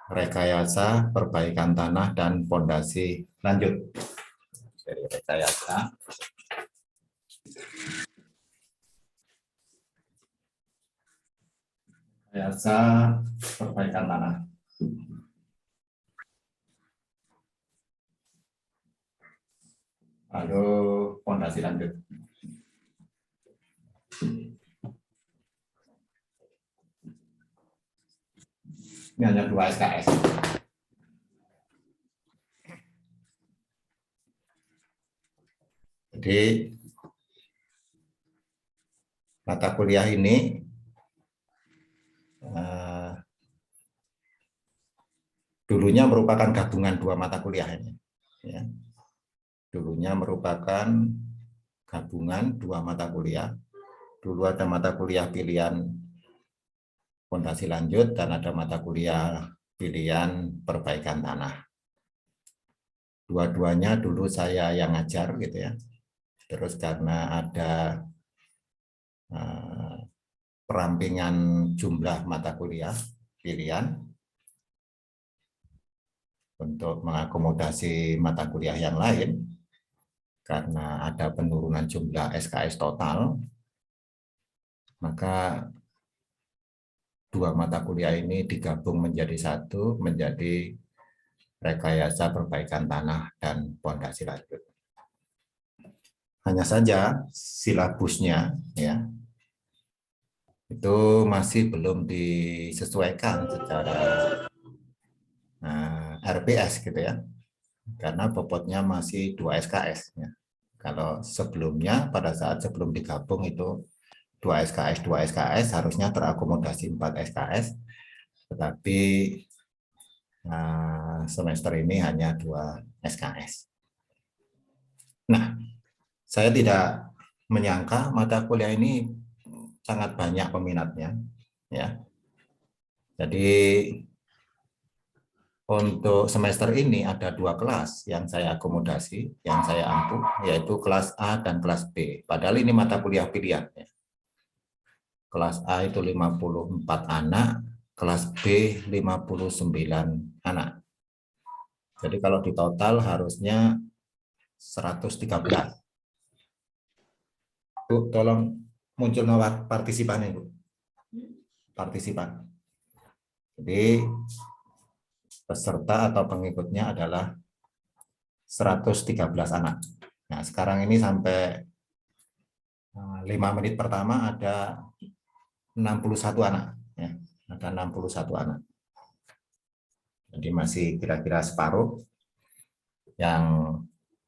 rekayasa perbaikan tanah dan pondasi lanjut. Dari rekayasa perbaikan tanah. Lalu pondasi lanjut. Ini hanya 2 SKS. Jadi mata kuliah ini dulunya merupakan gabungan 2 mata kuliah ini. Ya. Dulunya merupakan gabungan 2 mata kuliah. Dulu ada mata kuliah pilihan pondasi lanjut dan ada mata kuliah pilihan perbaikan tanah. Dua-duanya dulu saya yang ngajar gitu ya. Terus karena ada perampingan jumlah mata kuliah pilihan untuk mengakomodasi mata kuliah yang lain, karena ada penurunan jumlah SKS total, maka 2 mata kuliah ini digabung menjadi satu, menjadi rekayasa perbaikan tanah dan pondasi lanjut. Hanya saja silabusnya ya itu masih belum disesuaikan secara RPS gitu ya, karena bobotnya masih 2 SKS ya. Kalau sebelumnya pada saat sebelum digabung itu 2 SKS harusnya terakomodasi 4 SKS, tetapi semester ini hanya 2 SKS. Nah, saya tidak menyangka mata kuliah ini sangat banyak peminatnya ya. Jadi untuk semester ini ada 2 kelas yang saya akomodasi, yang saya ampu, yaitu kelas A dan kelas B. Padahal ini mata kuliah pilihan ya. Kelas A itu 54 anak, kelas B 59 anak. Jadi kalau di total harusnya 113. Bu, tolong muncul nomor partisipan Bu. Partisipan. Jadi peserta atau pengikutnya adalah 113 anak. Nah, sekarang ini sampai 5 menit pertama ada 61 anak. Ya, ada 61 anak. Jadi masih kira-kira separuh yang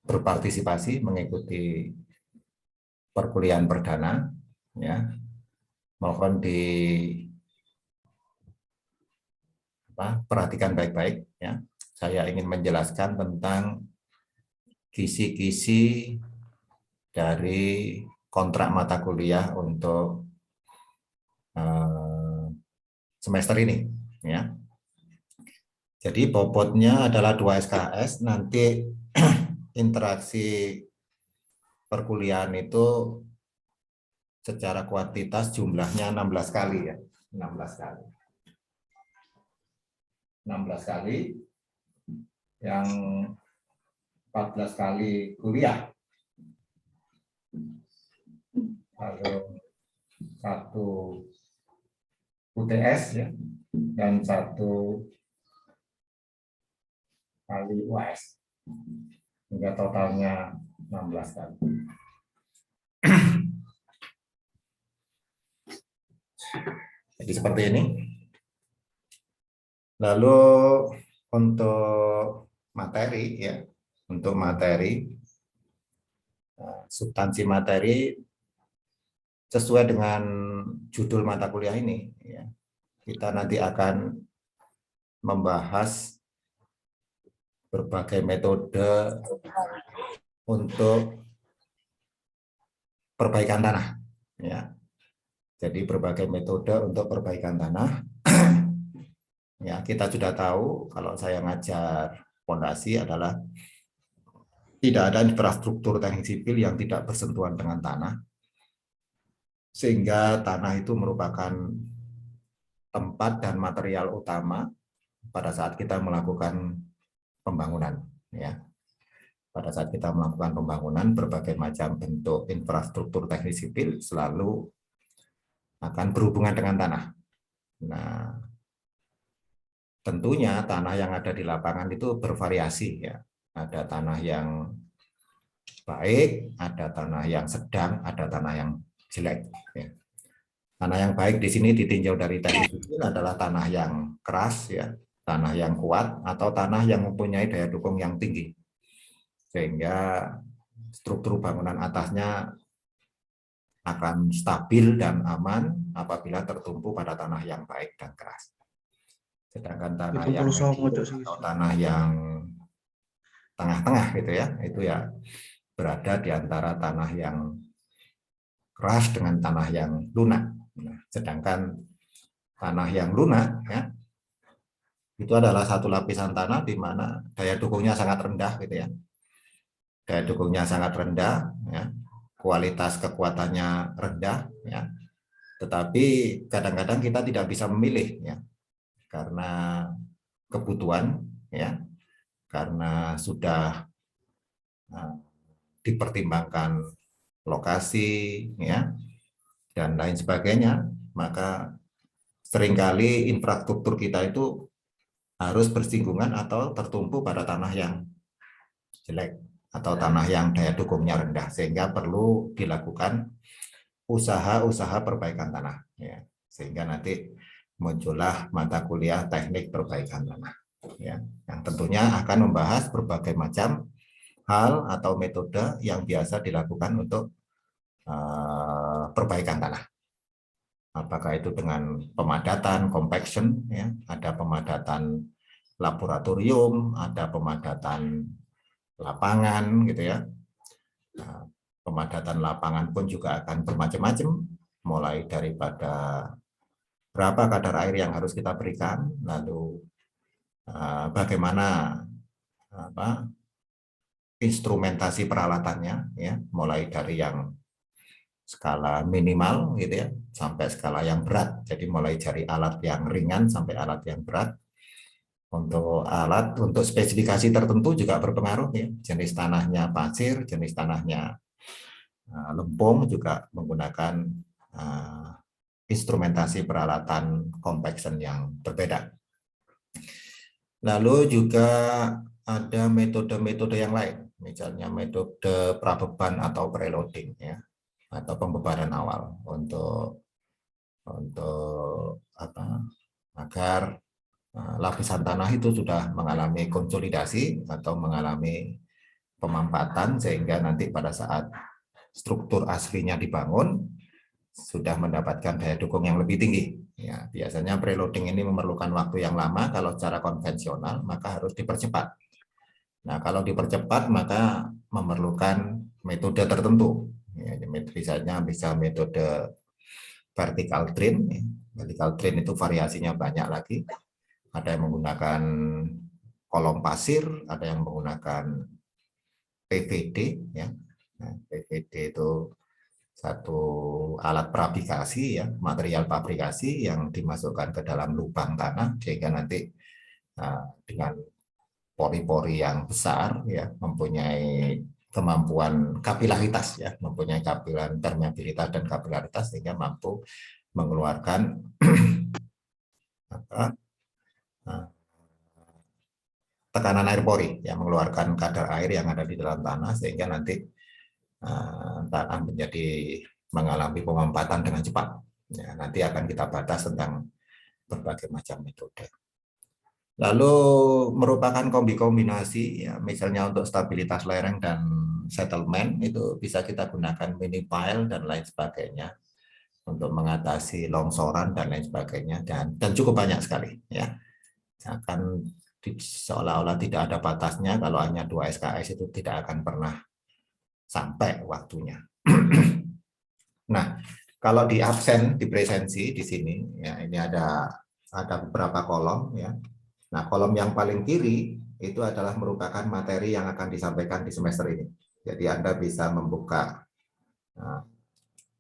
berpartisipasi mengikuti perkuliahan perdana. Ya, mohon perhatikan baik-baik. Ya, saya ingin menjelaskan tentang kisi-kisi dari kontrak mata kuliah untuk semester ini ya. Jadi bobotnya adalah 2 SKS, nanti interaksi perkuliahan itu secara kuantitas jumlahnya 16 kali ya. 16 kali. 16 kali yang 14 kali kuliah. Lalu 1 UTS ya, dan 1 kali UAS, hingga totalnya 16 kali. Jadi seperti ini. Lalu untuk materi ya, untuk materi substansi materi sesuai dengan judul mata kuliah ini ya. Kita nanti akan membahas berbagai metode untuk perbaikan tanah ya. Jadi berbagai metode untuk perbaikan tanah. Ya, kita sudah tahu kalau saya ngajar fondasi adalah tidak ada infrastruktur teknik sipil yang tidak bersentuhan dengan tanah. Sehingga tanah itu merupakan tempat dan material utama pada saat kita melakukan pembangunan, ya. Pada saat kita melakukan pembangunan, berbagai macam bentuk infrastruktur teknis sipil selalu akan berhubungan dengan tanah. Nah, tentunya tanah yang ada di lapangan itu bervariasi, ya. Ada tanah yang baik, ada tanah yang sedang, ada tanah yang jelek, ya. Tanah yang baik di sini ditinjau dari teknik sipil adalah tanah yang keras, ya, tanah yang kuat, atau tanah yang mempunyai daya dukung yang tinggi, sehingga struktur bangunan atasnya akan stabil dan aman apabila tertumpu pada tanah yang baik dan keras. Sedangkan tanah yang medium atau tanah yang tengah-tengah gitu ya, itu ya berada di antara tanah yang keras dengan tanah yang lunak. Nah, sedangkan tanah yang lunak, ya, itu adalah satu lapisan tanah di mana daya dukungnya sangat rendah gitu ya. Daya dukungnya sangat rendah, ya. Kualitas kekuatannya rendah, ya. Tetapi kadang-kadang kita tidak bisa memilih, ya, karena kebutuhan, ya, karena sudah dipertimbangkan lokasi, ya, dan lain sebagainya, maka seringkali infrastruktur kita itu harus bersinggungan atau tertumpu pada tanah yang jelek atau tanah yang daya dukungnya rendah, sehingga perlu dilakukan usaha-usaha perbaikan tanah, ya, sehingga nanti muncullah mata kuliah teknik perbaikan tanah, ya, yang tentunya akan membahas berbagai macam hal atau metode yang biasa dilakukan untuk perbaikan tanah. Apakah itu dengan pemadatan, compaction, ya, ada pemadatan laboratorium, ada pemadatan lapangan, gitu ya. Nah, pemadatan lapangan pun juga akan bermacam-macam, mulai daripada berapa kadar air yang harus kita berikan, lalu bagaimana instrumentasi peralatannya, ya, mulai dari yang skala minimal gitu ya sampai skala yang berat. Jadi mulai dari alat yang ringan sampai alat yang berat. Untuk alat, untuk spesifikasi tertentu juga berpengaruh, ya. Jenis tanahnya pasir, jenis tanahnya lempung, juga menggunakan instrumentasi peralatan compaction yang berbeda. Lalu juga ada metode-metode yang lain, misalnya metode prabeban atau preloading, ya, atau pembebanan awal untuk agar lapisan tanah itu sudah mengalami konsolidasi atau mengalami pemampatan, sehingga nanti pada saat struktur aslinya dibangun sudah mendapatkan daya dukung yang lebih tinggi. Ya, biasanya preloading ini memerlukan waktu yang lama. Kalau secara konvensional maka harus dipercepat. Nah, kalau dipercepat maka memerlukan metode tertentu. Ya, misalnya bisa metode vertical drain. Vertical drain itu variasinya banyak lagi. Ada yang menggunakan kolom pasir, ada yang menggunakan PVD, ya. Nah, PVD itu satu alat fabrikasi, ya, material fabrikasi yang dimasukkan ke dalam lubang tanah, sehingga nanti dengan pori-pori yang besar, ya, mempunyai kemampuan kapilaritas, ya, mempunyai kapilan permeabilitas dan kapilaritas, sehingga mampu mengeluarkan tekanan air pori, yang mengeluarkan kadar air yang ada di dalam tanah, sehingga nanti tanah menjadi mengalami pemampatan dengan cepat. Ya, nanti akan kita bahas tentang berbagai macam metode. Lalu merupakan kombinasi, ya, misalnya untuk stabilitas lereng dan settlement itu bisa kita gunakan mini pile dan lain sebagainya untuk mengatasi longsoran dan lain sebagainya, dan cukup banyak sekali, ya. Akan seolah-olah tidak ada batasnya. Kalau hanya 2 SKS itu tidak akan pernah sampai waktunya. Nah, kalau di absen, di presensi di sini, ya, ini ada beberapa kolom, ya. Nah, kolom yang paling kiri itu adalah merupakan materi yang akan disampaikan di semester ini. Jadi Anda bisa membuka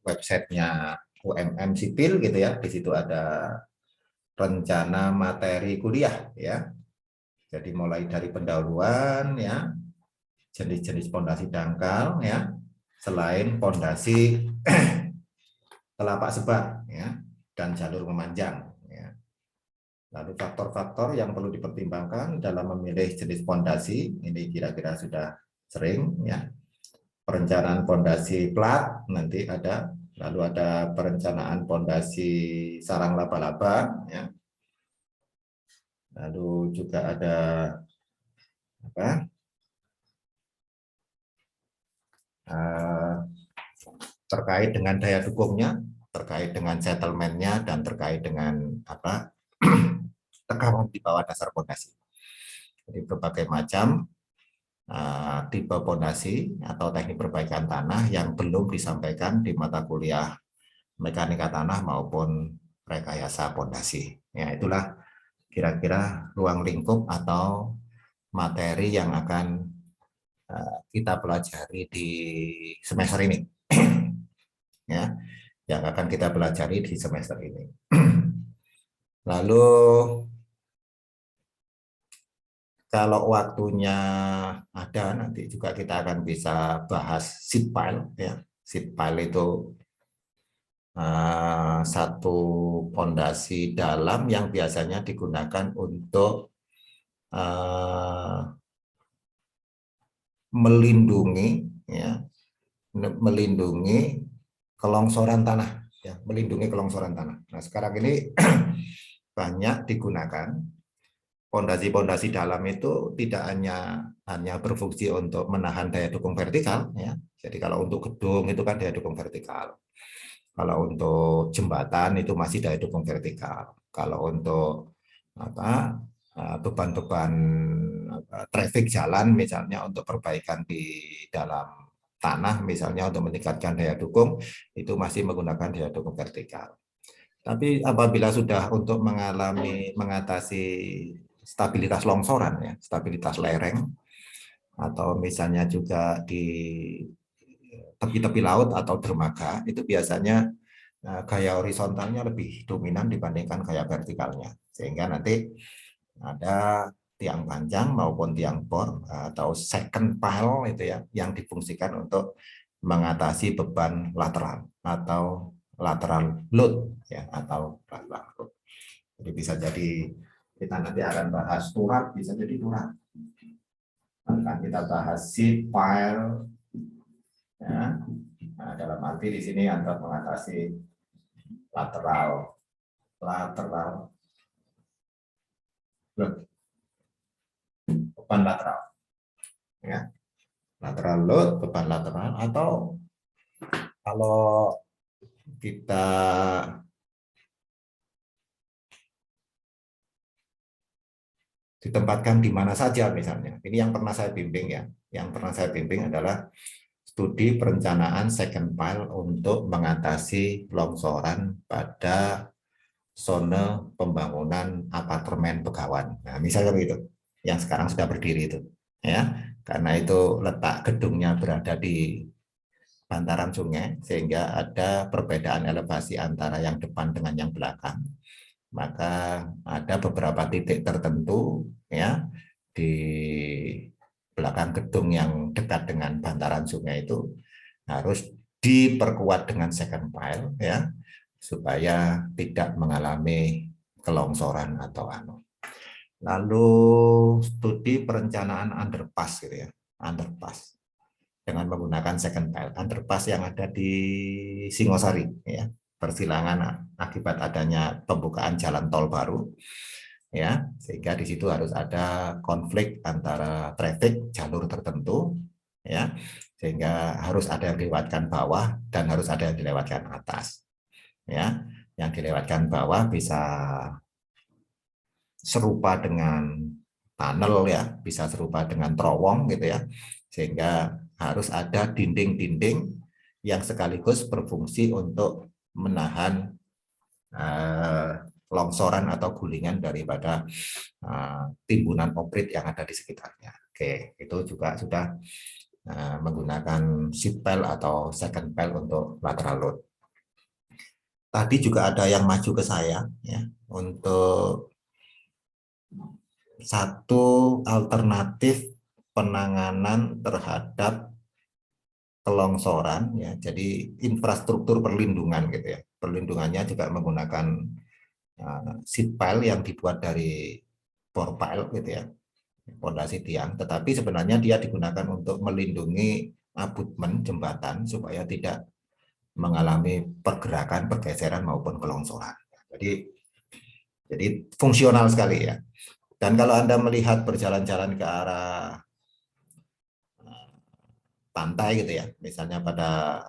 websitenya UMM Sipil gitu ya. Di situ ada rencana materi kuliah ya. Jadi mulai dari pendahuluan ya, jenis-jenis pondasi dangkal ya, selain pondasi telapak sebar ya, dan jalur memanjang ya. Lalu faktor-faktor yang perlu dipertimbangkan dalam memilih jenis pondasi ini kira-kira sudah sering ya. Perencanaan pondasi plat nanti ada, lalu ada perencanaan pondasi sarang laba-laba ya. Lalu juga ada apa? Terkait dengan daya dukungnya, terkait dengan settlementnya, dan terkait dengan apa tekanan di bawah dasar pondasi. Jadi berbagai macam tipe pondasi atau teknik perbaikan tanah yang belum disampaikan di mata kuliah mekanika tanah maupun rekayasa pondasi. Ya, itulah kira-kira ruang lingkup atau materi yang akan kita pelajari di semester ini. Ya, yang akan kita pelajari di semester ini. Lalu kalau waktunya ada nanti juga kita akan bisa bahas seed pile ya. Seed pile itu satu pondasi dalam yang biasanya digunakan untuk melindungi ya, melindungi kelongsoran tanah ya, melindungi kelongsoran tanah. Nah, sekarang ini banyak digunakan pondasi-pondasi dalam itu tidak hanya berfungsi untuk menahan daya dukung vertikal ya. Jadi kalau untuk gedung itu kan daya dukung vertikal. Kalau untuk jembatan itu masih daya dukung vertikal. Kalau untuk apa beban-beban traffic jalan misalnya untuk perbaikan di dalam tanah misalnya untuk meningkatkan daya dukung itu masih menggunakan daya dukung vertikal. Tapi apabila sudah untuk mengatasi stabilitas longsoran ya, stabilitas lereng atau misalnya juga di tepi-tepi laut atau dermaga itu biasanya gaya horizontalnya lebih dominan dibandingkan gaya vertikalnya, sehingga nanti ada tiang panjang maupun tiang bor atau second pile itu ya yang difungsikan untuk mengatasi beban lateral atau lateral load ya atau lateral load. Jadi bisa jadi kita nanti akan bahas turap, bisa jadi turap. Akan kita bahas seat pile ya. Nah, dalam arti di sini untuk mengatasi lateral load, beban lateral ya, lateral load, beban lateral, atau kalau kita ditempatkan di mana saja misalnya. Ini yang pernah saya bimbing ya. Yang pernah saya bimbing adalah studi perencanaan second pile untuk mengatasi longsoran pada zona pembangunan apartemen Begawan. Nah, misalnya begitu. Yang sekarang sudah berdiri itu. Ya, karena itu letak gedungnya berada di bantaran sungai sehingga ada perbedaan elevasi antara yang depan dengan yang belakang. Maka ada beberapa titik tertentu ya di belakang gedung yang dekat dengan bantaran sungai itu harus diperkuat dengan second pile ya supaya tidak mengalami kelongsoran atau Lalu studi perencanaan underpass gitu ya, underpass dengan menggunakan second pile, underpass yang ada di Singosari ya, persilangan akibat adanya pembukaan jalan tol baru ya, sehingga di situ harus ada konflik antara traffic jalur tertentu ya, sehingga harus ada yang dilewatkan bawah dan harus ada yang dilewatkan atas ya. Yang dilewatkan bawah bisa serupa dengan tunnel ya, bisa serupa dengan terowong gitu ya, sehingga harus ada dinding-dinding yang sekaligus berfungsi untuk menahan longsoran atau gulingan daripada timbunan oprit yang ada di sekitarnya. Oke, itu juga sudah menggunakan seat pile atau second pile untuk lateral load. Tadi juga ada yang maju ke saya, ya. untuk satu alternatif penanganan terhadap kelongsoran, ya. Jadi infrastruktur perlindungan gitu ya. Perlindungannya juga menggunakan seat pile yang dibuat dari bore pile gitu ya, pondasi tiang. Tetapi sebenarnya dia digunakan untuk melindungi abutmen jembatan supaya tidak mengalami pergerakan, pergeseran maupun kelongsoran. Jadi fungsional sekali ya. Dan kalau Anda melihat berjalan-jalan ke arah pantai gitu ya, misalnya pada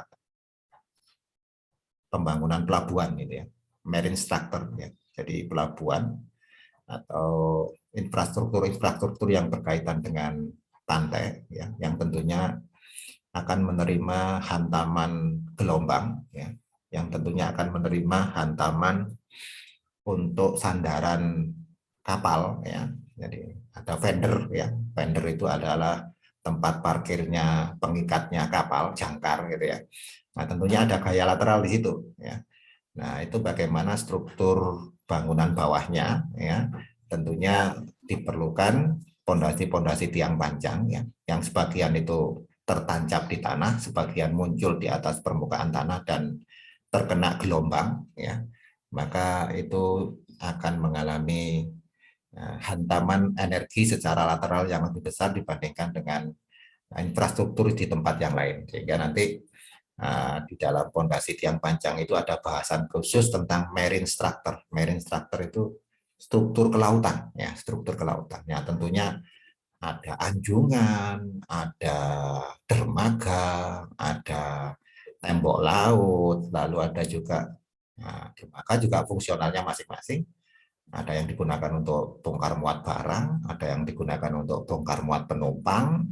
pembangunan pelabuhan gitu ya, marine structure ya. Jadi pelabuhan atau infrastruktur yang berkaitan dengan pantai ya, yang tentunya akan menerima hantaman gelombang ya, yang tentunya akan menerima hantaman untuk sandaran kapal ya. Jadi ada fender ya. Fender itu adalah tempat parkirnya pengikatnya kapal jangkar gitu ya. Nah, tentunya ada gaya lateral di situ ya. Nah, itu bagaimana struktur bangunan bawahnya ya. Tentunya diperlukan pondasi-pondasi tiang panjang ya, yang sebagian itu tertancap di tanah, sebagian muncul di atas permukaan tanah dan terkena gelombang ya. Maka itu akan mengalami hantaman energi secara lateral yang lebih besar dibandingkan dengan infrastruktur di tempat yang lain. Sehingga nanti di dalam pondasi tiang panjang itu ada bahasan khusus tentang marine structure. Marine structure itu struktur kelautan, ya, struktur kelautan. Ya, tentunya ada anjungan, ada dermaga, ada tembok laut, lalu ada juga dermaga juga fungsionalnya masing-masing. Ada yang digunakan untuk bongkar muat barang, ada yang digunakan untuk bongkar muat penumpang,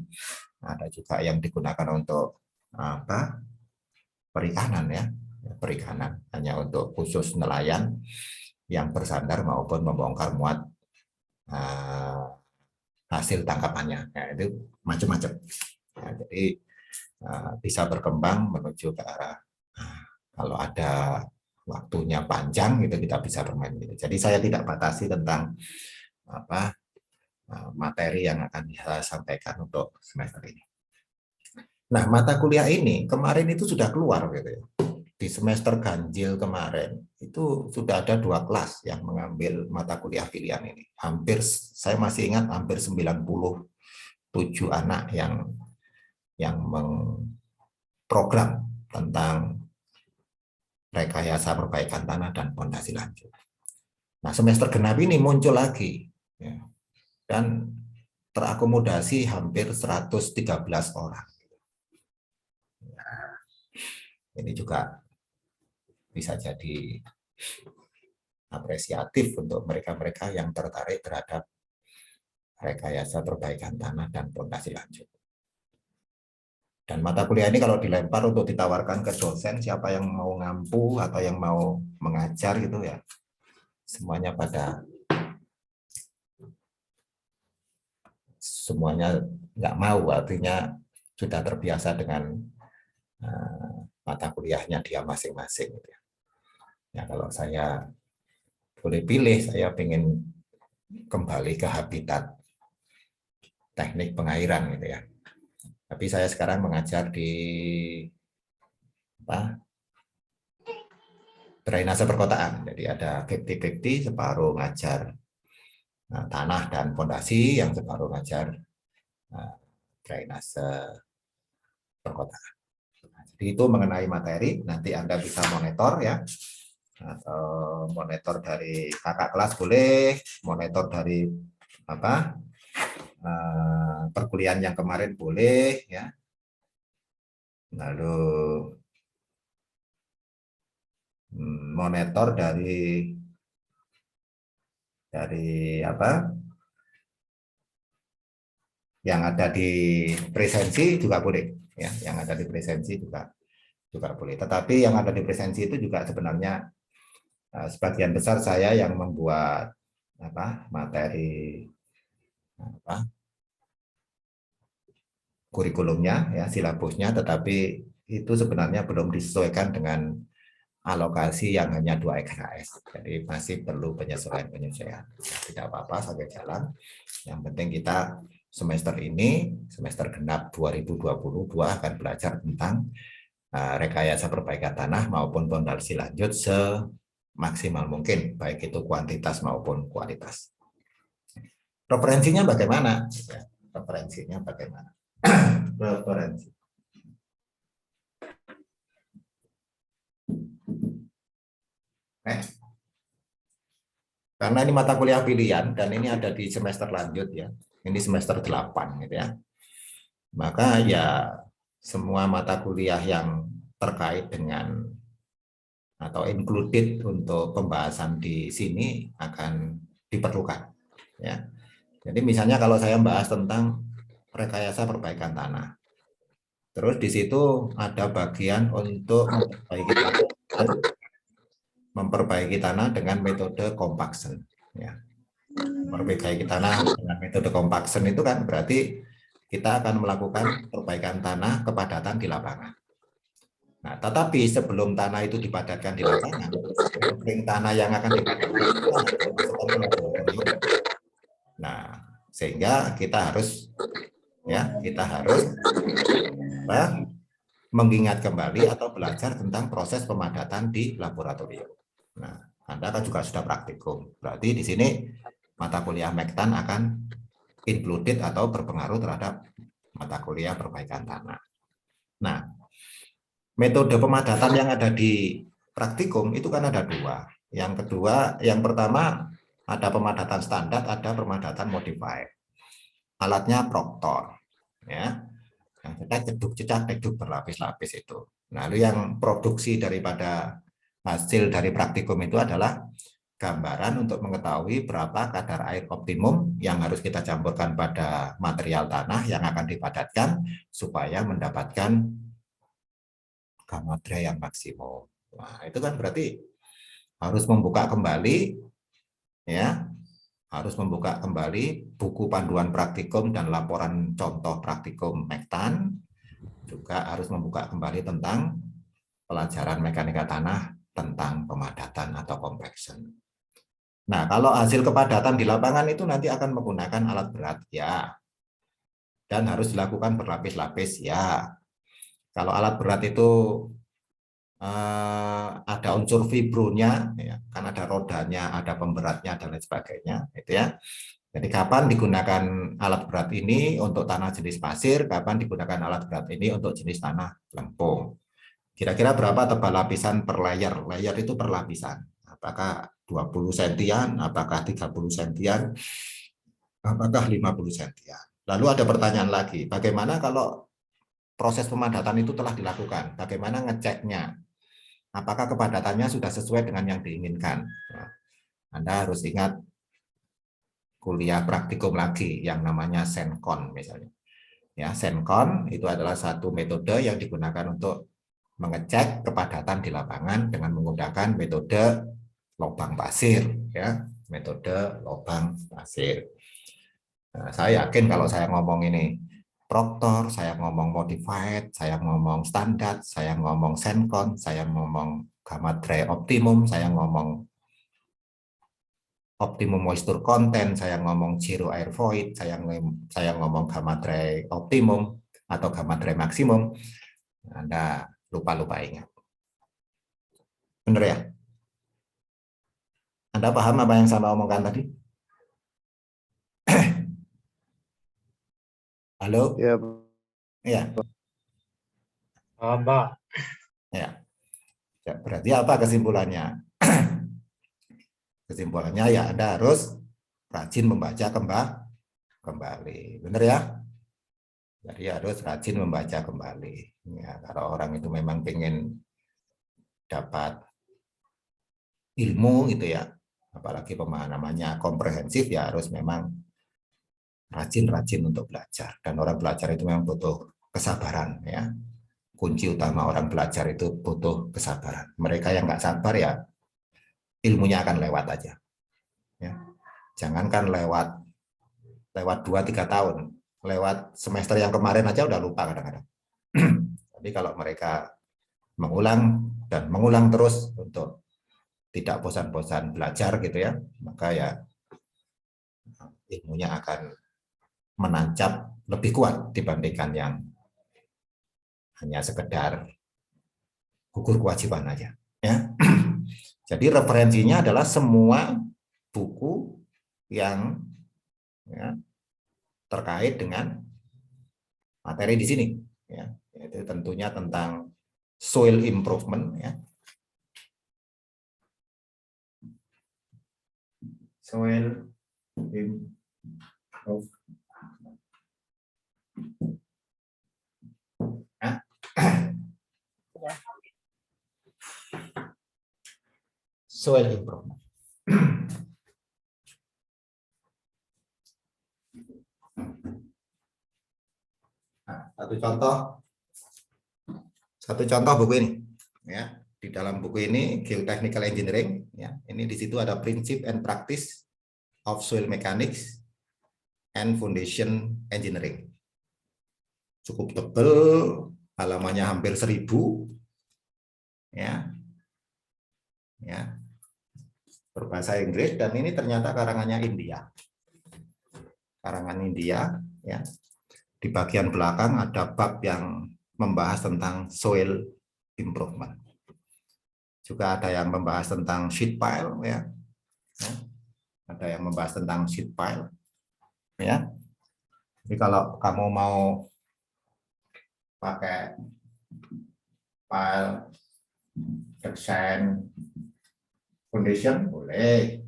ada juga yang digunakan untuk apa? Perikanan ya, perikanan hanya untuk khusus nelayan yang bersandar maupun membongkar muat hasil tangkapannya. Ya, itu macam-macam. Ya, jadi bisa berkembang menuju ke arah kalau ada waktunya panjang itu kita bisa bermain gitu. Jadi saya tidak batasi tentang apa materi yang akan saya sampaikan untuk semester ini. Nah, mata kuliah ini kemarin itu sudah keluar gitu ya. Di semester ganjil kemarin itu sudah ada 2 kelas yang mengambil mata kuliah pilihan ini. Hampir, saya masih ingat hampir 97 anak yang mengprogram tentang rekayasa perbaikan tanah dan fondasi lanjut. Nah, semester genap ini muncul lagi ya, dan terakomodasi hampir 113 orang. Nah, ini juga bisa jadi apresiatif untuk mereka-mereka yang tertarik terhadap rekayasa perbaikan tanah dan fondasi lanjut. Dan mata kuliah ini kalau dilempar untuk ditawarkan ke dosen, siapa yang mau ngampu atau yang mau mengajar gitu ya, semuanya nggak mau, artinya sudah terbiasa dengan mata kuliahnya dia masing-masing. Ya, kalau saya boleh pilih, saya ingin kembali ke habitat teknik pengairan gitu ya. Tapi saya sekarang mengajar di drainase perkotaan. Jadi ada 50-50, separuh ngajar tanah dan fondasi, yang separuh ngajar drainase perkotaan. Jadi itu mengenai materi, nanti Anda bisa monitor ya. Atau monitor dari kakak kelas boleh, monitor dari perkuliahan yang kemarin boleh ya. Lalu monitor dari yang ada di presensi juga boleh ya, yang ada di presensi juga boleh. Tetapi yang ada di presensi itu juga sebenarnya sebagian besar saya yang membuat materi kurikulumnya ya, silabusnya, tetapi itu sebenarnya belum disesuaikan dengan alokasi yang hanya 2 SKS. Jadi masih perlu penyesuaian-penyesuaian. Tidak apa-apa sampai jalan. Yang penting kita semester ini, semester genap 2022 akan belajar tentang rekayasa perbaikan tanah maupun fondasi lanjut semaksimal mungkin, baik itu kuantitas maupun kualitas. Referensinya bagaimana? Referensinya bagaimana? Referensi. Karena ini mata kuliah pilihan dan ini ada di semester lanjut ya. Ini semester 8 gitu ya. Maka ya semua mata kuliah yang terkait dengan atau included untuk pembahasan di sini akan diperlukan ya. Jadi misalnya kalau saya bahas tentang rekayasa perbaikan tanah. Terus di situ ada bagian untuk memperbaiki tanah dengan metode compaction ya. Memperbaiki tanah dengan metode compaction itu kan berarti kita akan melakukan perbaikan tanah kepadatan di lapangan. Nah, tetapi sebelum tanah itu dipadatkan di lapangan, ring tanah yang akan dipadatkan itu masukkan ke laboratorium. Nah, sehingga kita harus mengingat kembali atau belajar tentang proses pemadatan di laboratorium. Nah, Anda kan juga sudah praktikum. Berarti di sini mata kuliah Mektan akan included atau berpengaruh terhadap mata kuliah perbaikan tanah. Nah, metode pemadatan yang ada di praktikum itu kan ada 2. Yang kedua, yang pertama ada pemadatan standar, ada pemadatan modified. Alatnya proktor, ya. Yang kita ceduk berlapis-lapis itu. Lalu yang produksi daripada hasil dari praktikum itu adalah gambaran untuk mengetahui berapa kadar air optimum yang harus kita campurkan pada material tanah yang akan dipadatkan supaya mendapatkan gamma dry yang maksimum. Nah, itu kan berarti harus membuka kembali ya, harus membuka kembali buku panduan praktikum dan laporan contoh praktikum Mektan, juga harus membuka kembali tentang pelajaran mekanika tanah tentang pemadatan atau compaction. Nah, kalau hasil kepadatan di lapangan itu nanti akan menggunakan alat berat ya, dan harus dilakukan berlapis-lapis ya. Kalau alat berat itu ada unsur fibronya, ya, kan ada rodanya, ada pemberatnya dan lain sebagainya, itu ya. Jadi kapan digunakan alat berat ini untuk tanah jenis pasir, kapan digunakan alat berat ini untuk jenis tanah lempung. Kira-kira berapa tebal lapisan per layer? Layer itu per lapisan. Apakah 20 sentian, apakah 30 sentian, apakah 50 sentian. Lalu ada pertanyaan lagi, bagaimana kalau proses pemadatan itu telah dilakukan? Bagaimana ngeceknya? Apakah kepadatannya sudah sesuai dengan yang diinginkan? Nah, Anda harus ingat kuliah praktikum lagi yang namanya Sencon misalnya. Ya, Sencon itu adalah satu metode yang digunakan untuk mengecek kepadatan di lapangan dengan menggunakan metode lubang pasir, ya, metode lubang pasir. Nah, saya yakin kalau saya ngomong ini proktor, saya ngomong modified, saya ngomong standar, saya ngomong Sencon, saya ngomong gamma dry optimum, saya ngomong optimum moisture content, saya ngomong zero air void, saya ngomong gamma dry optimum atau gamma dry maksimum, Anda lupa-lupa ingat. Benar ya? Anda paham apa yang saya omongkan tadi? Halo? Ya, Ya. Pak. Ya. Berarti apa kesimpulannya? Kesimpulannya ya Anda harus rajin membaca kembali. Benar ya? Jadi harus rajin membaca kembali. Ya, kalau orang itu memang ingin dapat ilmu gitu ya, apalagi pemahamannya komprehensif, ya harus memang rajin-rajin untuk belajar. Dan orang belajar itu memang butuh kesabaran ya. Kunci utama orang belajar itu butuh kesabaran. Mereka yang nggak sabar ya ilmunya akan lewat aja. Ya. Jangankan lewat 2-3 tahun, lewat semester yang kemarin aja udah lupa kadang-kadang. Tapi kalau mereka mengulang dan mengulang terus untuk tidak bosan-bosan belajar gitu ya, maka ya ilmunya akan menancap lebih kuat dibandingkan yang hanya sekedar gugur kewajiban aja ya. Jadi referensinya adalah semua buku yang ya, terkait dengan materi di sini ya, yaitu tentunya tentang soil improvement ya. Soil improvement. Ya. Soil improvement. Nah, satu contoh buku ini ya. Di dalam buku ini Geotechnical Engineering ya, ini di situ ada Principle and Practice of Soil Mechanics and Foundation Engineering. Cukup tebal, halamannya hampir 1000 ya. Ya. Berbahasa Inggris, dan ini ternyata karangannya India. Karangan India ya. Di bagian belakang ada bab yang membahas tentang soil improvement. Juga ada yang membahas tentang sheet pile ya. Ada yang membahas tentang sheet pile ya. Jadi kalau kamu mau pakai pile design foundation boleh,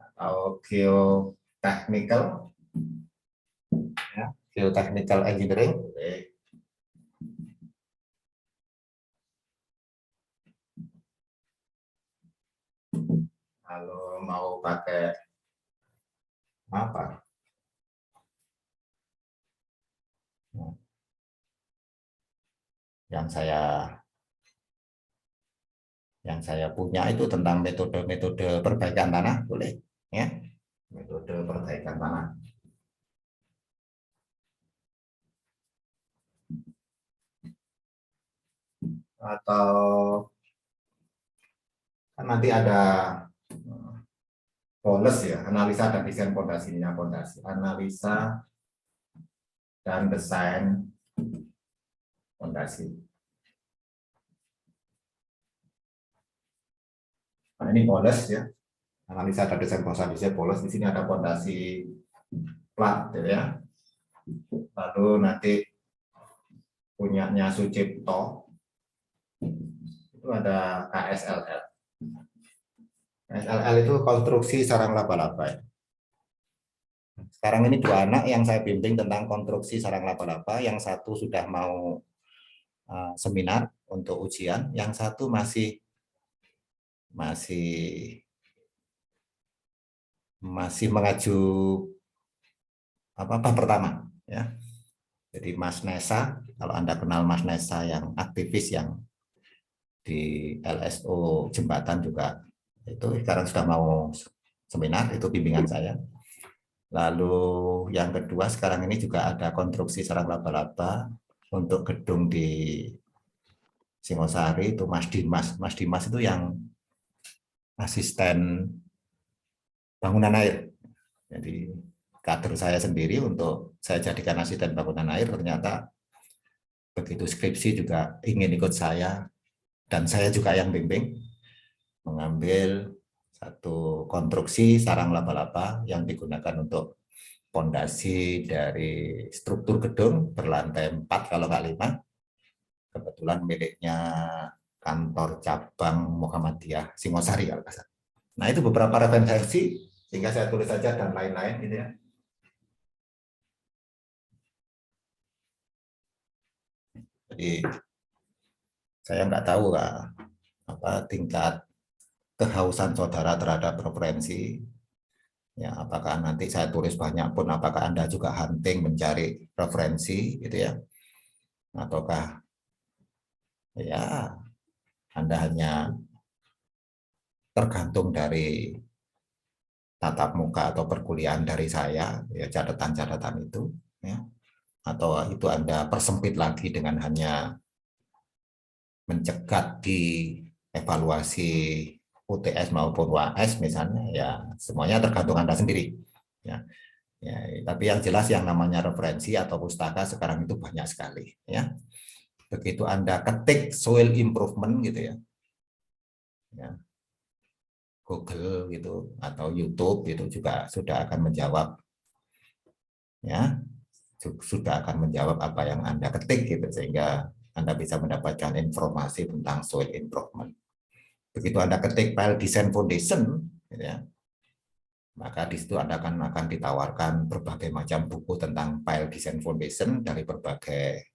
atau geotechnical ya, geotechnical engineering boleh. Kalau mau pakai apa? Yang saya punya itu tentang metode-metode perbaikan tanah boleh ya. Metode perbaikan tanah. Atau kan nanti ada POLES ya, analisa dan desain pondasinya, analisa dan desain pondasi. Nah, ini POLES ya, analisa dan desain pondasi POLES. Di sini ada pondasi plat ya. Lalu nanti punyanya Sucipto itu ada KSLL. KSLL itu konstruksi sarang laba-laba. Sekarang ini 2 anak yang saya bimbing tentang konstruksi sarang laba-laba, yang satu sudah mau seminar untuk ujian, yang satu masih mengaju apa pertama ya. Jadi Mas Nesa, kalau Anda kenal Mas Nesa yang aktivis yang di LSO Jembatan juga, itu sekarang sudah mau seminar, itu bimbingan saya. Lalu yang kedua sekarang ini juga ada konstruksi sarang laba-laba untuk gedung di Singosari, itu Mas Dimas. Mas Dimas itu yang asisten bangunan air. Jadi kader saya sendiri untuk saya jadikan asisten bangunan air, ternyata begitu skripsi juga ingin ikut saya, dan saya juga yang bimbing mengambil satu konstruksi sarang laba-laba yang digunakan untuk pondasi dari struktur gedung berlantai 4 kalau nggak 5. Kebetulan miliknya kantor cabang Muhammadiyah Singosari kalau nggak salah. Nah, itu beberapa referensi sehingga saya tulis saja dan lain-lain gitu ya. Jadi saya nggak tahu apa tingkat kehausan saudara terhadap referensi. Ya, apakah nanti saya tulis banyak pun, apakah Anda juga hunting mencari referensi gitu ya, ataukah ya Anda hanya tergantung dari tatap muka atau perkuliahan dari saya ya, catatan-catatan itu ya, atau itu Anda persempit lagi dengan hanya mencegat di evaluasi UTS maupun UAS misalnya, ya semuanya tergantung Anda sendiri. Ya. Ya, tapi yang jelas yang namanya referensi atau pustaka sekarang itu banyak sekali. Ya. Begitu Anda ketik soil improvement gitu ya, Google gitu atau YouTube itu juga sudah akan menjawab, ya sudah akan menjawab apa yang Anda ketik gitu, sehingga Anda bisa mendapatkan informasi tentang soil improvement. Begitu Anda ketik file design foundation, gitu ya, maka di situ Anda akan ditawarkan berbagai macam buku tentang file design foundation dari berbagai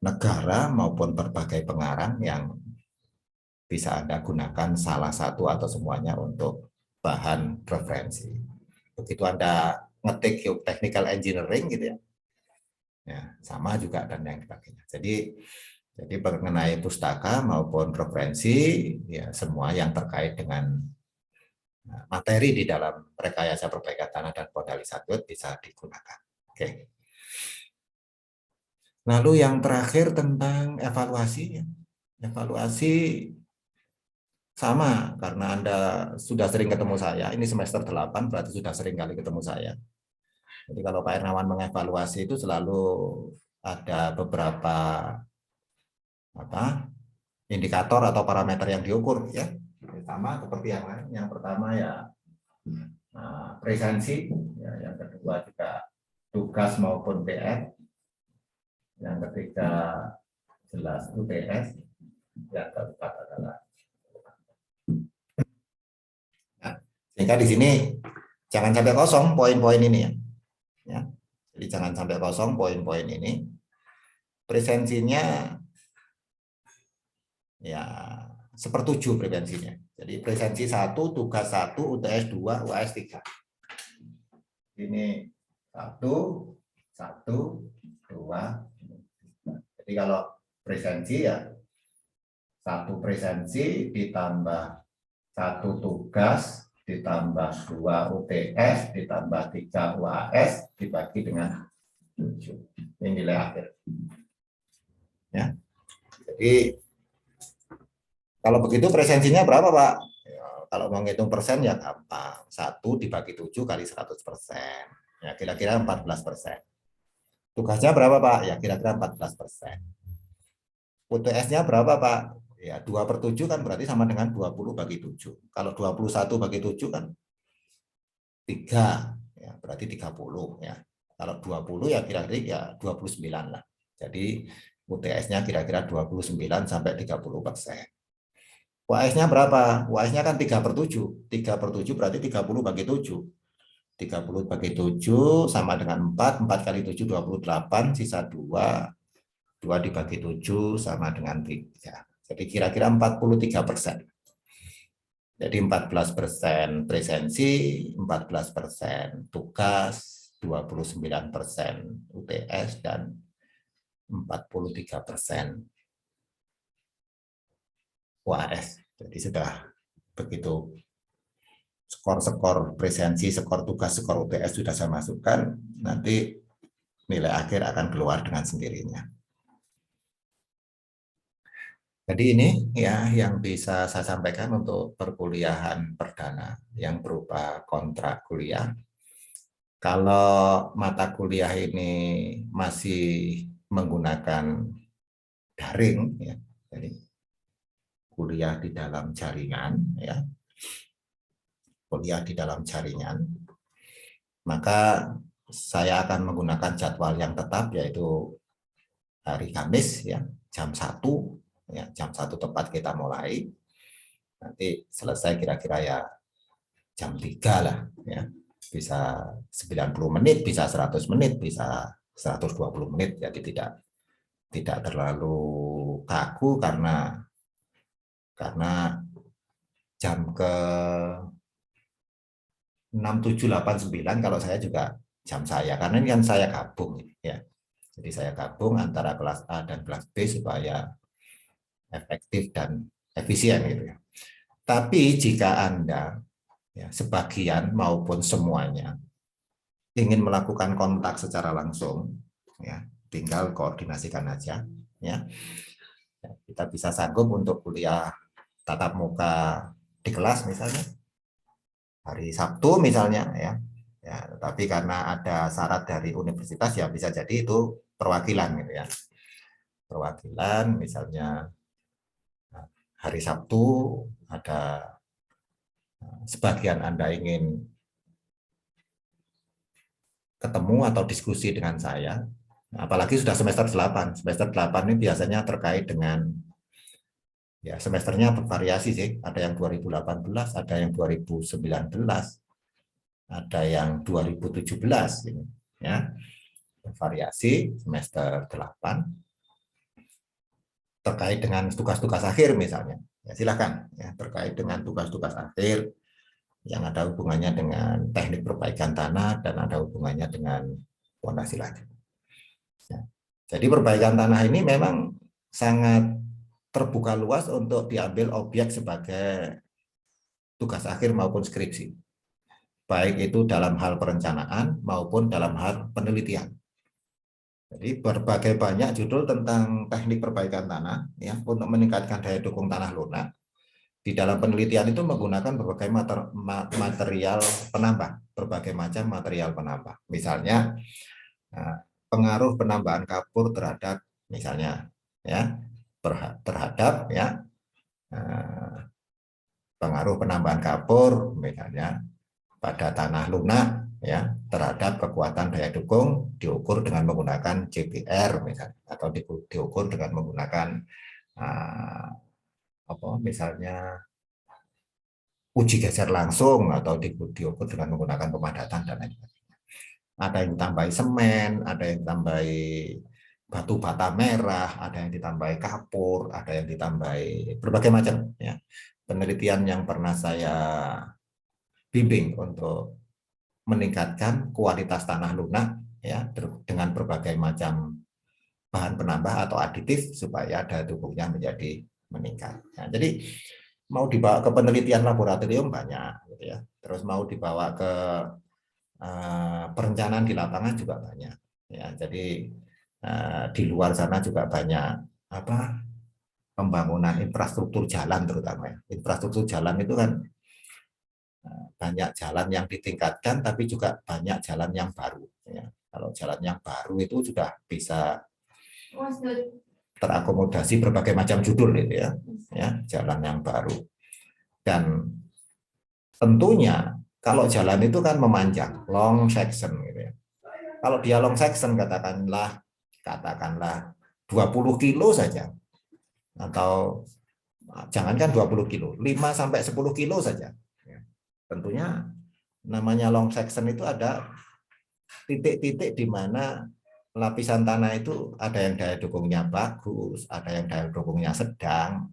negara maupun berbagai pengarang yang bisa Anda gunakan salah satu atau semuanya untuk bahan referensi. Begitu Anda ngetik technical engineering gitu ya, ya sama juga dan yang sebagainya. Jadi mengenai pustaka maupun referensi, ya semua yang terkait dengan materi di dalam rekayasa perbaikan tanah dan pondalisatut bisa digunakan. Oke. Lalu yang terakhir tentang evaluasi. Evaluasi sama, karena Anda sudah sering ketemu saya, ini semester 8 berarti sudah sering kali ketemu saya. Jadi kalau Pak Ernawan mengevaluasi itu selalu ada beberapa indikator atau parameter yang diukur ya. Sama seperti yang lain. Yang pertama ya presensi, ya, yang kedua juga tugas maupun PR, yang ketiga jelas UTS, yang keempat adalah. Nah, sehingga di sini jangan sampai kosong poin-poin ini ya. Ya. Jadi jangan sampai kosong poin-poin ini. Presensinya ya 1/7 presensinya. Jadi presensi 1, tugas 1, UTS 2, UAS 3. Ini 1, 2. Jadi kalau presensi ya 1 presensi ditambah 1 tugas ditambah 2 UTS ditambah 3 UAS dibagi dengan 7. Ini nilai akhir. Ya. Jadi kalau begitu presensinya berapa, Pak? Ya, kalau mau ngitung persen ya gampang. 1 dibagi 7 kali 100%. Ya kira-kira 14%. Tugasnya berapa, Pak? Ya kira-kira 14%. UTS-nya berapa, Pak? Ya 2/7 kan berarti sama dengan 20 bagi 7. Kalau 21 bagi 7 kan 3. Ya, berarti 30. Ya. Kalau 20 ya kira-kira ya 29 lah. Jadi UTS-nya kira-kira 29 sampai 30%. UAS-nya berapa? UAS-nya kan 3/7. 3/7 berarti 30 bagi 7. 30 bagi 7 sama dengan 4. 4 kali 7, 28. Sisa 2. 2 dibagi 7 sama dengan 3. Jadi kira-kira 43%. Jadi 14% presensi, 14% tugas, 29% UTS, dan 43% UAS. Jadi sudah begitu skor-skor presensi, skor tugas, skor UTS sudah saya masukkan, nanti nilai akhir akan keluar dengan sendirinya. Jadi ini ya yang bisa saya sampaikan untuk perkuliahan perdana yang berupa kontrak kuliah. Kalau mata kuliah ini masih menggunakan daring, ya, jadi kuliah di dalam jaringan, ya, kuliah di dalam jaringan, maka saya akan menggunakan jadwal yang tetap, yaitu hari Kamis, ya, jam 1, ya, jam 1 tepat kita mulai, nanti selesai kira-kira ya jam 3 lah, ya, bisa 90 menit, bisa 100 menit, bisa 120 menit, jadi tidak terlalu kaku karena jam ke 6, 7, 8, 9 kalau saya juga jam saya, karena ini kan saya gabung ya. Jadi saya gabung antara kelas A dan kelas B supaya efektif dan efisien gitu ya. Tapi jika Anda ya, sebagian maupun semuanya ingin melakukan kontak secara langsung, ya tinggal koordinasikan aja, ya. Kita bisa sanggup untuk kuliah tatap muka di kelas misalnya hari Sabtu misalnya ya. Ya, tapi karena ada syarat dari universitas ya bisa jadi itu perwakilan gitu ya. Perwakilan misalnya hari Sabtu ada sebagian Anda ingin ketemu atau diskusi dengan saya, apalagi sudah semester 8. Semester 8 ini biasanya terkait dengan ya semesternya bervariasi sih, ada yang 2018, ada yang 2019, ada yang 2017 ini ya. Bervariasi semester 8 terkait dengan tugas-tugas akhir misalnya. Ya silakan ya terkait dengan tugas-tugas akhir yang ada hubungannya dengan teknik perbaikan tanah dan ada hubungannya dengan fondasi lanjut. Ya. Jadi perbaikan tanah ini memang sangat terbuka luas untuk diambil objek sebagai tugas akhir maupun skripsi. Baik itu dalam hal perencanaan maupun dalam hal penelitian. Jadi berbagai banyak judul tentang teknik perbaikan tanah ya untuk meningkatkan daya dukung tanah lunak. Di dalam penelitian itu menggunakan berbagai material penambah, berbagai macam material penambah. Misalnya pengaruh penambahan kapur terhadap misalnya ya terhadap ya pengaruh penambahan kapur misalnya pada tanah lunak ya terhadap kekuatan daya dukung diukur dengan menggunakan JPR misalnya atau diukur dengan menggunakan misalnya uji geser langsung atau diukur dengan menggunakan pemadatan dan lain sebagainya. Ada yang ditambahi semen, ada yang ditambahi batu bata merah, ada yang ditambahi kapur, ada yang ditambahi berbagai macam ya. Penelitian yang pernah saya bimbing untuk meningkatkan kualitas tanah lunak ya dengan berbagai macam bahan penambah atau aditif supaya daya dukungnya menjadi meningkat. Nah, jadi mau dibawa ke penelitian laboratorium banyak, gitu ya. Terus mau dibawa ke perencanaan di lapangan juga banyak. Ya, jadi di luar sana juga banyak pembangunan infrastruktur jalan terutama. Ya. Infrastruktur jalan itu kan banyak jalan yang ditingkatkan, tapi juga banyak jalan yang baru. Ya. Kalau jalan yang baru itu sudah bisa terakomodasi berbagai macam judul itu ya, jalan yang baru. Dan tentunya kalau jalan itu kan memanjang, long section gitu ya. Kalau dia long section katakanlah 20 kilo saja atau jangankan 20 kilo, 5 sampai 10 kilo saja. Tentunya namanya long section itu ada titik-titik di mana lapisan tanah itu ada yang daya dukungnya bagus, ada yang daya dukungnya sedang,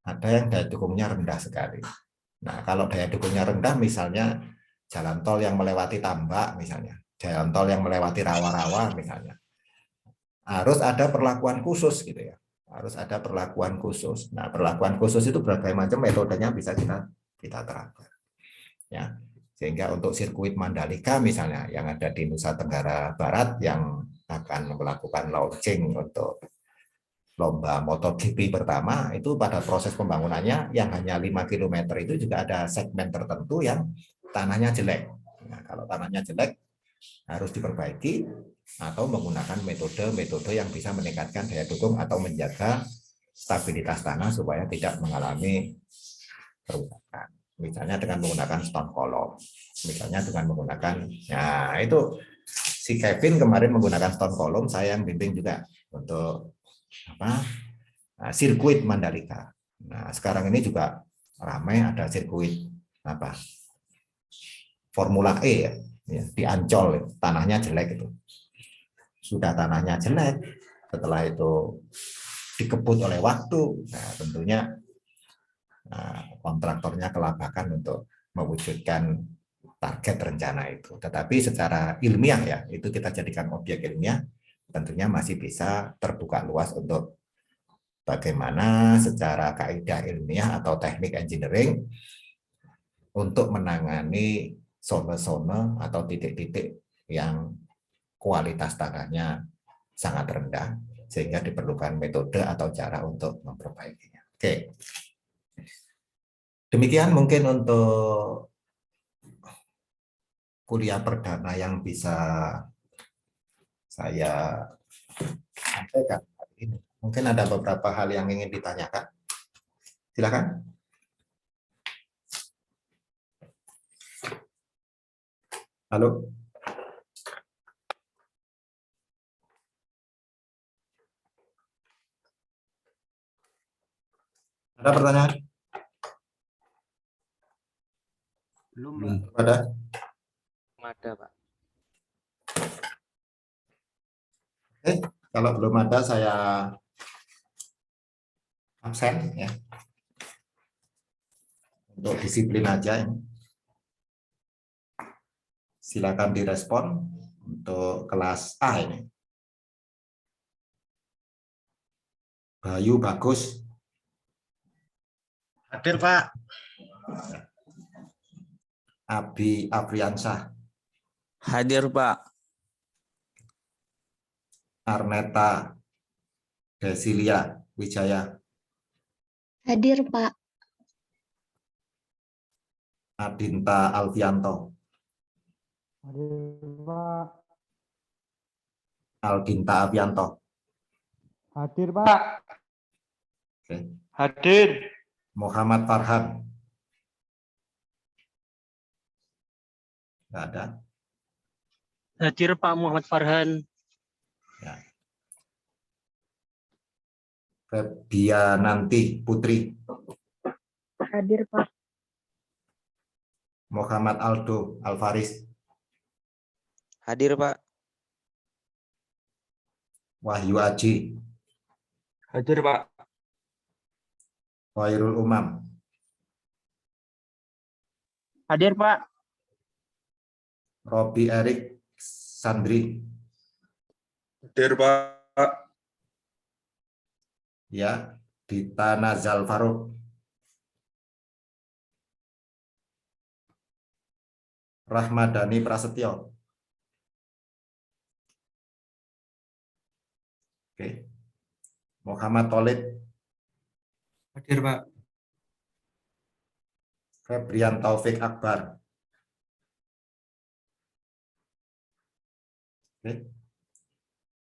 ada yang daya dukungnya rendah sekali. Nah, kalau daya dukungnya rendah misalnya jalan tol yang melewati tambak misalnya, jalan tol yang melewati rawa-rawa misalnya, harus ada perlakuan khusus gitu ya. Harus ada perlakuan khusus. Nah, perlakuan khusus itu berbagai macam metodenya bisa kita terapkan. Ya. Sehingga untuk sirkuit Mandalika misalnya yang ada di Nusa Tenggara Barat yang akan melakukan launching untuk lomba MotoGP pertama itu pada proses pembangunannya yang hanya 5 km itu juga ada segmen tertentu yang tanahnya jelek. Nah, kalau tanahnya jelek harus diperbaiki atau menggunakan metode-metode yang bisa meningkatkan daya dukung atau menjaga stabilitas tanah supaya tidak mengalami kerusakan. Misalnya dengan menggunakan stone column, misalnya dengan menggunakan, nah itu si Kevin kemarin menggunakan stone column, saya yang bimbing juga untuk sirkuit Mandalika. Nah sekarang ini juga ramai ada sirkuit Formula E ya, di Ancol tanahnya jelek itu. Sudah tanahnya jelek, setelah itu dikebut oleh waktu, nah tentunya kontraktornya kelabakan untuk mewujudkan target rencana itu. Tetapi secara ilmiah ya, itu kita jadikan objek ilmiah, tentunya masih bisa terbuka luas untuk bagaimana secara kaidah ilmiah atau teknik engineering untuk menangani zona-zona atau titik-titik yang kualitas tanahnya sangat rendah, sehingga diperlukan metode atau cara untuk memperbaikinya. Oke. Demikian mungkin untuk kuliah perdana yang bisa saya sampaikan hari ini. Mungkin ada beberapa hal yang ingin ditanyakan. Silakan. Halo. Ada pertanyaan? Belum, Ada? ada, Pak. Oke, kalau belum ada saya absen ya. Untuk disiplin aja ini. Silakan direspon untuk kelas A ini. Bayu Bagus. Hadir, Pak. Abi Afriansah. Hadir, Pak. Arneta Desilia Wijaya. Hadir, Pak. Adinta Alfianto. Hadir, Pak. Aldinta Avianto. Hadir, Pak. Oke. Hadir. Muhammad Farhan. Nggak ada. Hadir, Pak Muhammad Farhan. Ya. Febiananti Putri. Hadir, Pak. Muhammad Aldo Alvaris. Hadir, Pak. Wahyu Aji. Hadir, Pak. Khairul Umam. Hadir, Pak. Robi Erik Sandri. Hadir, Pak. Ya. Dita Nazal Faruk. Rahmadani Prasetyo. Oke. Muhammad Tolib. Hadir, Pak. Febrian Taufik Akbar. Oke.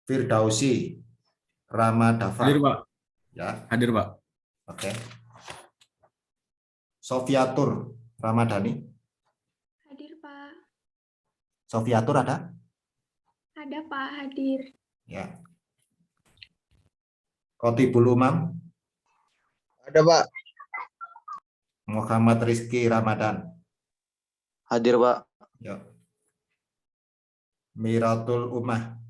Firdausi Ramadava. Hadir, Pak. Ya. Hadir, Pak. Oke. Sofiatur Ramadhani. Hadir, Pak. Sofiatur ada? Ada, Pak. Hadir. Ya. Qotibul Umam. Ada, Pak. Muhammad Rizky Ramadan. Hadir, Pak. Ya. Miratul Umah.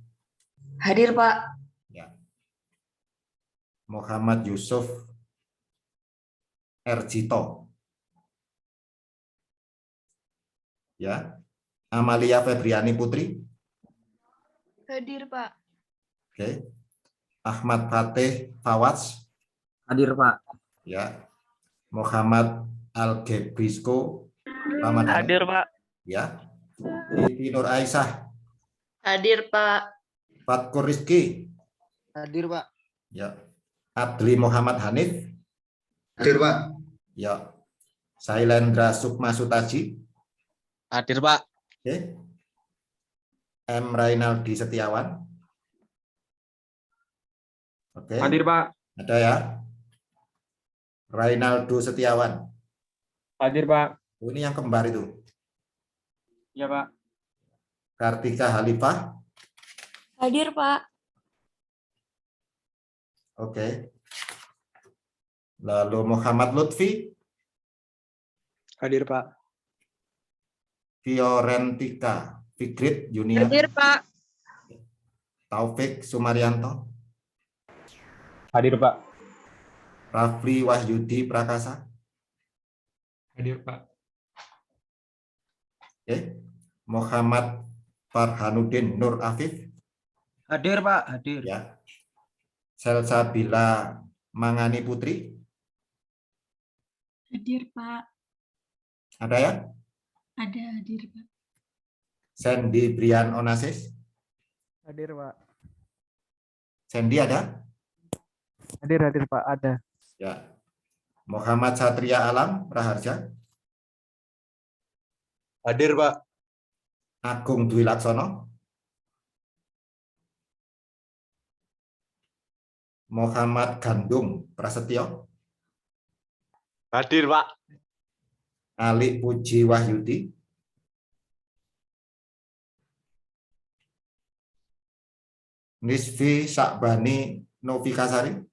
Hadir, Pak. Ya. Muhammad Yusuf Erjito. Ya. Amalia Febriani Putri. Hadir, Pak. Oke. Ahmad Fatih Fawaz. Hadir, Pak. Ya. Muhammad Al-Gebrisco Ramadhani. Hadir, Pak. Ya. Siti Nur Aisyah. Hadir, Pak. Fatkur Rizky. Hadir, Pak. Ya. Adli Muhammad Hanif. Hadir, Pak. Ya. Sailendra Sukma Sutaji. Hadir, Pak. Oke. M. Rainaldi Setiawan. Oke. Hadir, Pak. Ada ya. Rainaldo Setiawan. Hadir, Pak. Oh, ini yang kembar itu. Ya, Pak. Kartika Halifah. Hadir, Pak. Oke. Lalu Muhammad Lutfi. Hadir, Pak. Fiorentika Fikrit Junior. Hadir, Pak. Taufik Sumaryanto. Hadir, Pak. Rafli Wahyudi Prakasa. Hadir, Pak. Oke. Muhammad Farhanuddin Nur Afif. Hadir, Pak. Hadir. Ya. Selsabila Mangani Putri. Hadir, Pak. Ada ya? Ada, hadir, Pak. Sandy Brian Onasis. Hadir, Pak. Sandy ada? Hadir Pak, ada. Ya. Muhammad Satria Alam Raharja. Hadir, Pak. Agung Dwi Laksono. Muhammad Gandum Prasetyo. Hadir, Pak. Ali Puji Wahyudi. Nisfi Sakbani Novikasari.